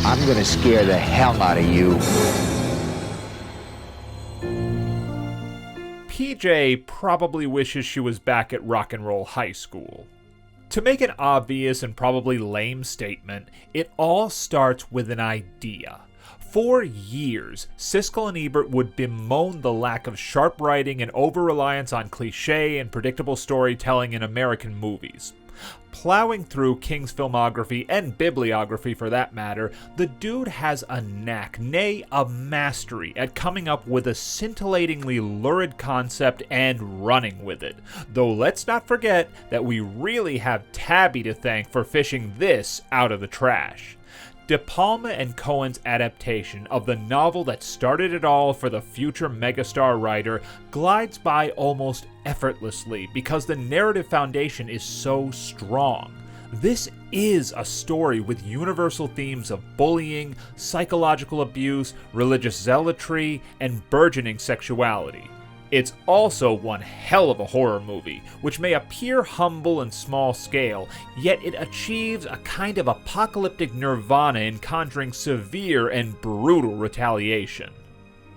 I'm gonna scare the hell out of you. PJ probably wishes she was back at rock and roll high school. To make an obvious and probably lame statement, it all starts with an idea. For years, Siskel and Ebert would bemoan the lack of sharp writing and over-reliance on cliché and predictable storytelling in American movies. Plowing through King's filmography, and bibliography for that matter, the dude has a knack, nay a mastery, at coming up with a scintillatingly lurid concept and running with it. Though let's not forget that we really have Tabby to thank for fishing this out of the trash. De Palma and Cohen's adaptation of the novel that started it all for the future megastar writer glides by almost effortlessly because the narrative foundation is so strong. This is a story with universal themes of bullying, psychological abuse, religious zealotry, and burgeoning sexuality. It's also one hell of a horror movie, which may appear humble and small scale, yet it achieves a kind of apocalyptic nirvana in conjuring severe and brutal retaliation.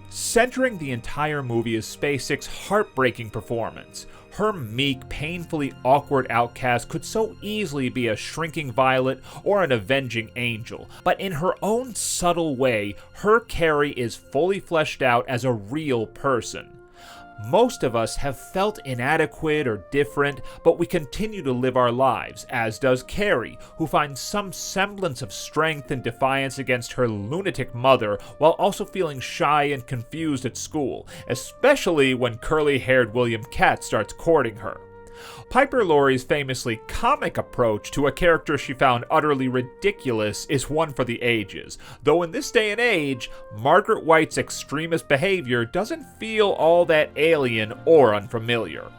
Centering the entire movie is Spacek's heartbreaking performance. Her meek, painfully awkward outcast could so easily be a shrinking violet or an avenging angel, but in her own subtle way, her Carrie is fully fleshed out as a real person. Most of us have felt inadequate or different, but we continue to live our lives, as does Carrie, who finds some semblance of strength and defiance against her lunatic mother while also feeling shy and confused at school, especially when curly-haired William Catt starts courting her. Piper Laurie's famously comic approach to a character she found utterly ridiculous is one for the ages, though in this day and age, Margaret White's extremist behavior doesn't feel all that alien or unfamiliar.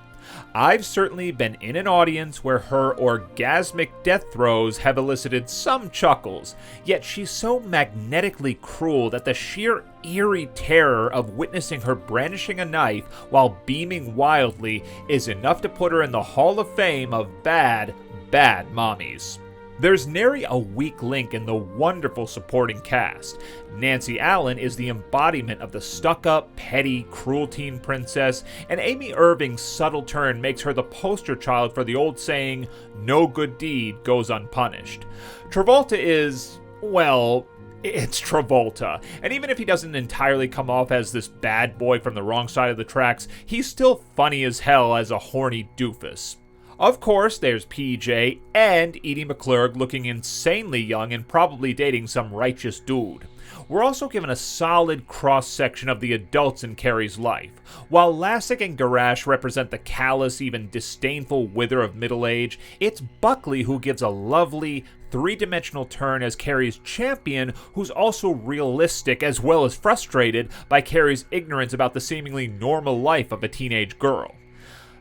I've certainly been in an audience where her orgasmic death throes have elicited some chuckles, yet she's so magnetically cruel that the sheer eerie terror of witnessing her brandishing a knife while beaming wildly is enough to put her in the Hall of Fame of bad, bad mommies. There's nary a weak link in the wonderful supporting cast. Nancy Allen is the embodiment of the stuck-up, petty, cruel teen princess, and Amy Irving's subtle turn makes her the poster child for the old saying, "No good deed goes unpunished." Travolta is, well, it's Travolta, and even if he doesn't entirely come off as this bad boy from the wrong side of the tracks, he's still funny as hell as a horny doofus. Of course, there's PJ and Edie McClurg looking insanely young and probably dating some righteous dude. We're also given a solid cross-section of the adults in Carrie's life. While Lassick and Garash represent the callous, even disdainful wither of middle age, it's Buckley who gives a lovely, three-dimensional turn as Carrie's champion, who's also realistic as well as frustrated by Carrie's ignorance about the seemingly normal life of a teenage girl.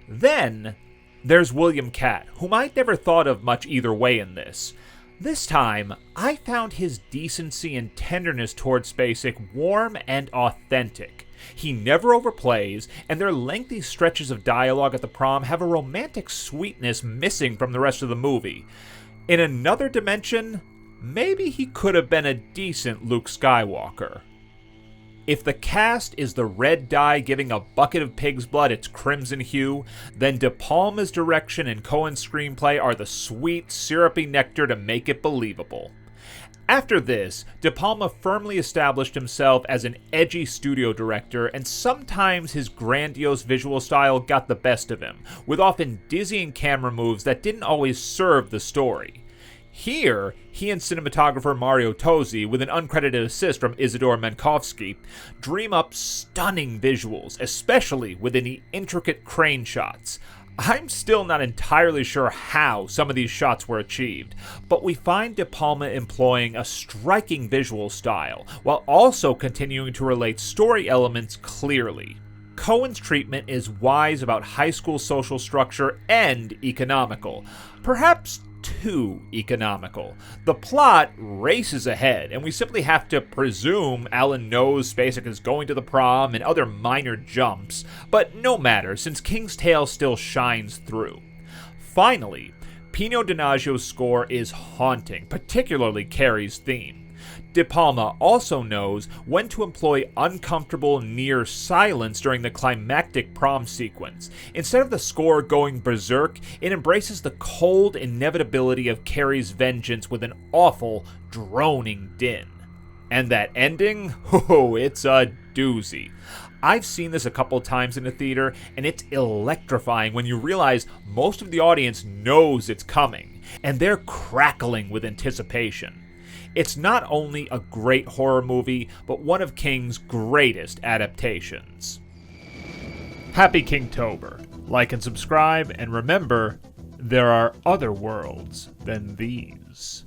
Then there's William Catt, whom I'd never thought of much either way in this. This time, I found his decency and tenderness towards Spacek warm and authentic. He never overplays, and their lengthy stretches of dialogue at the prom have a romantic sweetness missing from the rest of the movie. In another dimension, maybe he could have been a decent Luke Skywalker. If the cast is the red dye giving a bucket of pig's blood its crimson hue, then De Palma's direction and Cohen's screenplay are the sweet, syrupy nectar to make it believable. After this, De Palma firmly established himself as an edgy studio director, and sometimes his grandiose visual style got the best of him, with often dizzying camera moves that didn't always serve the story. Here, he and cinematographer Mario Tozzi, with an uncredited assist from Isidore Menkovsky, dream up stunning visuals, especially within the intricate crane shots. I'm still not entirely sure how some of these shots were achieved, but we find De Palma employing a striking visual style, while also continuing to relate story elements clearly. Cohen's treatment is wise about high school social structure and economical. Perhaps too economical. The plot races ahead, and we simply have to presume Alan knows Spacek is going to the prom and other minor jumps, but no matter, since King's Tale still shines through. Finally, Pino Donaggio's score is haunting, particularly Carrie's theme. De Palma also knows when to employ uncomfortable near silence during the climactic prom sequence. Instead of the score going berserk, it embraces the cold inevitability of Carrie's vengeance with an awful, droning din. And that ending? Oh, it's a doozy. I've seen this a couple times in the theater, and it's electrifying when you realize most of the audience knows it's coming, and they're crackling with anticipation. It's not only a great horror movie, but one of King's greatest adaptations. Happy Kingtober. Like and subscribe, and remember, there are other worlds than these.